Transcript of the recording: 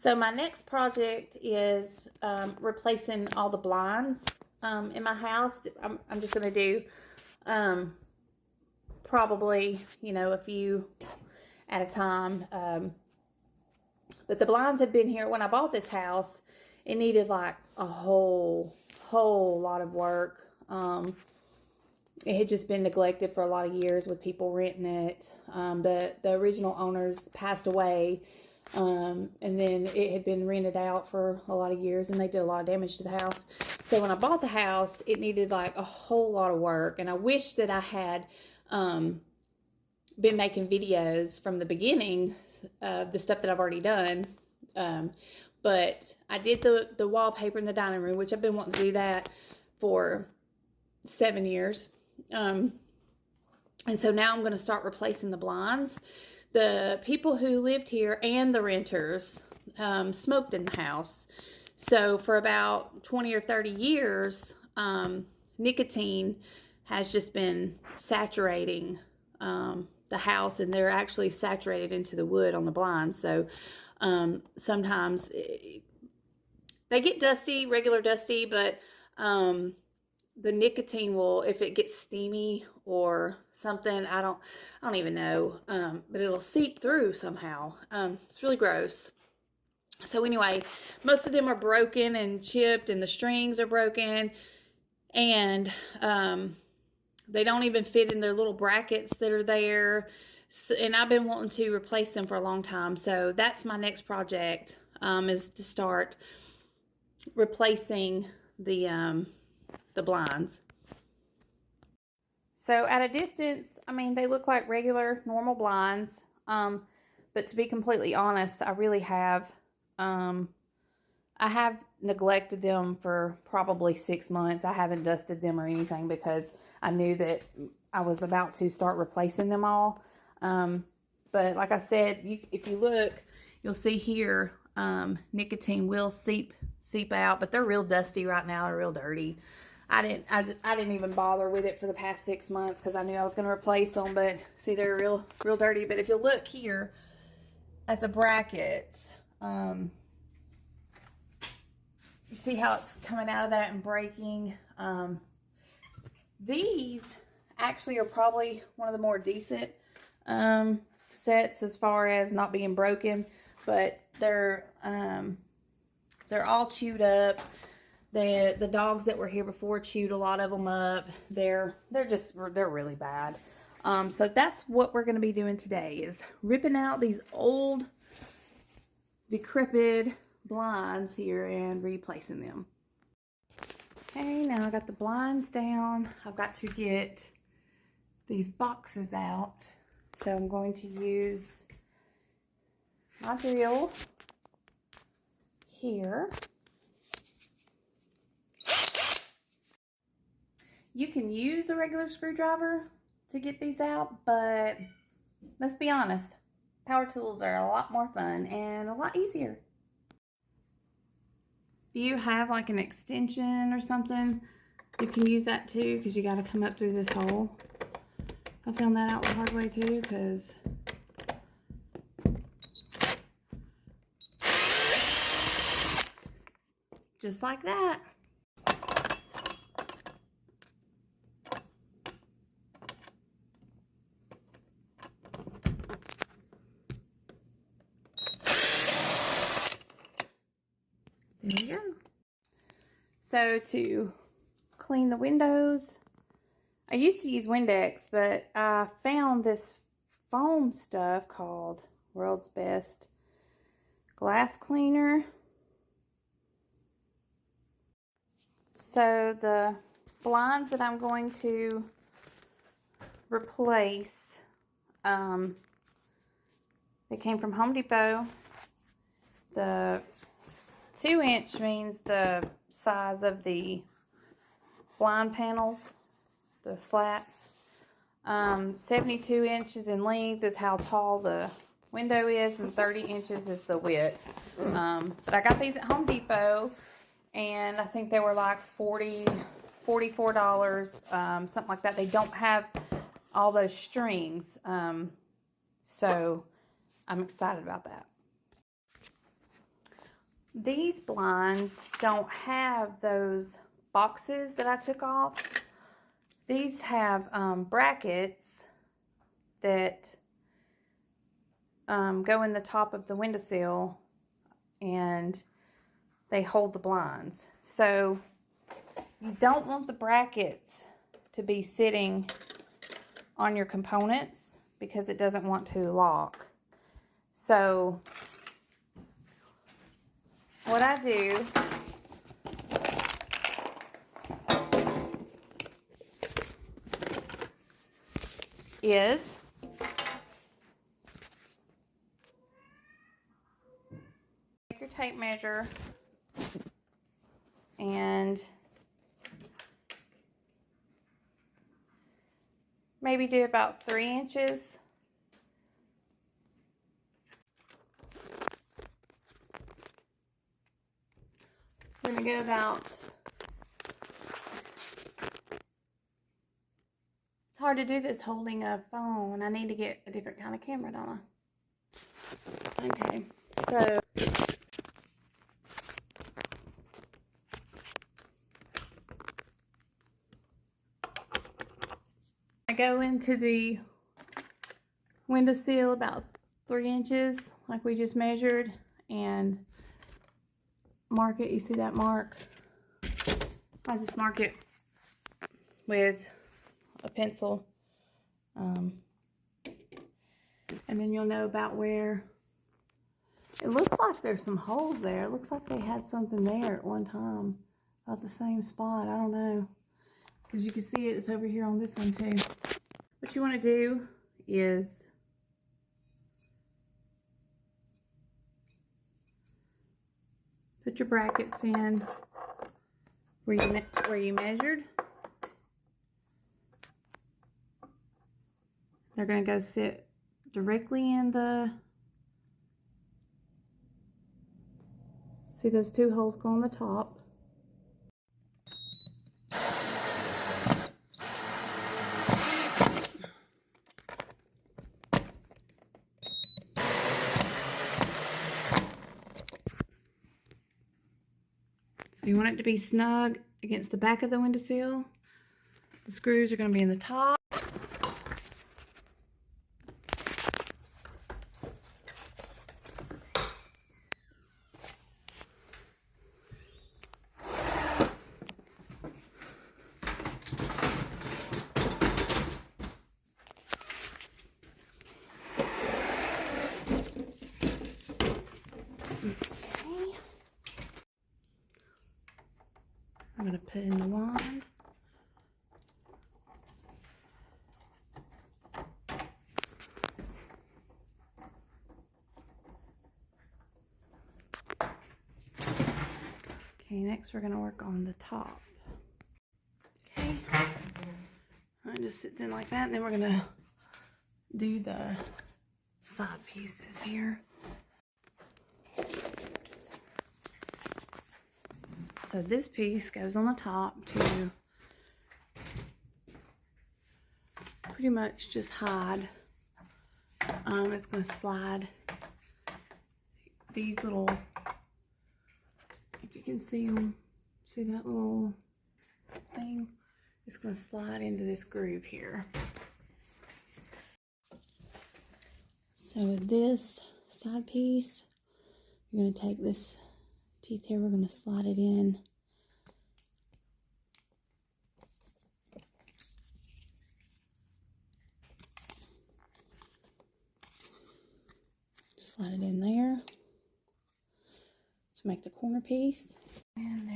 So my next project is replacing all the blinds in my house. I'm just going to do probably, a few at a time. But the blinds had been here when I bought this house. It needed like a whole lot of work. It had just been neglected for a lot of years with people renting it. The original owners passed away. And then it had been rented out for a lot of years, and they did a lot of damage to the house. So when I bought the house, it needed like a whole lot of work. And I wish that I had been making videos from the beginning of the stuff that I've already done. But I did the wallpaper in the dining room, which I've been wanting to do that for 7 years. And so now I'm going to start replacing the blinds. The people who lived here and the renters smoked in the house. So for about 20 or 30 years, nicotine has just been saturating the house, and they're actually saturated into the wood on the blinds. So sometimes they get dusty, regular dusty, but the nicotine will, if it gets steamy or something, I don't even know, but it'll seep through somehow. It's really gross. So anyway, most of them are broken and chipped, and the strings are broken, and they don't even fit in their little brackets that are there. So, and I've been wanting to replace them for a long time. So that's my next project, is to start replacing the blinds. So at a distance, I mean, they look like regular, normal blinds. But to be completely honest, I really have, I have neglected them for probably 6 months. I haven't dusted them or anything because I knew that I was about to start replacing them all. But like I said, if you look, you'll see here, nicotine will seep out, but they're real dusty right now. They're real dirty. I didn't even bother with it for the past 6 months because I knew I was going to replace them. But see, they're real dirty. But if you look here at the brackets, you see how it's coming out of that and breaking. These actually are probably one of the more decent sets as far as not being broken, but they're all chewed up. The dogs that were here before chewed a lot of them up. They're really bad. So that's what we're going to be doing today, is ripping out these old decrepit blinds here and replacing them. Okay, now I got the blinds down. I've got to get these boxes out. So I'm going to use my drill here. You can use a regular screwdriver to get these out, but let's be honest, power tools are a lot more fun and a lot easier. If you have like an extension or something, you can use that too, because you got to come up through this hole. I found that out the hard way too, because just like that. There you go. So to clean the windows, I used to use Windex, but I found this foam stuff called World's Best Glass Cleaner. So the blinds that I'm going to replace, they came from Home Depot. The 2-inch means the size of the blind panels, the slats. 72 inches in length is how tall the window is, and 30 inches is the width. But I got these at Home Depot, and I think they were like $44, something like that. They don't have all those strings, so I'm excited about that. These blinds don't have those boxes that I took off. These have brackets that go in the top of the windowsill, and they hold the blinds. So you don't want the brackets to be sitting on your components because it doesn't want to lock. So what I do is take your tape measure and maybe do about 3 inches. We're gonna go about, it's hard to do this holding a phone. I need to get a different kind of camera, don't I? Okay, so I go into the windowsill about 3 inches like we just measured and mark it. You see that mark? I just mark it with a pencil, and then you'll know about where. It looks like there's some holes there. It looks like they had something there at one time, about the same spot. I don't know, because you can see it's over here on this one too. What you want to do is put your brackets in where you measured. They're going to go sit directly in the, see those 2 holes go on the top. So you want it to be snug against the back of the windowsill. The screws are going to be in the top. I'm going to put in the wand. Okay, next we're going to work on the top. Okay, it just sits in like that, and then we're going to do the side pieces here. So this piece goes on the top to pretty much just hide. It's going to slide these little, if you can see them, see that little thing? It's going to slide into this groove here. So with this side piece, you're going to take this teeth here, we're going to slide it in. Slide it in there to make the corner piece. And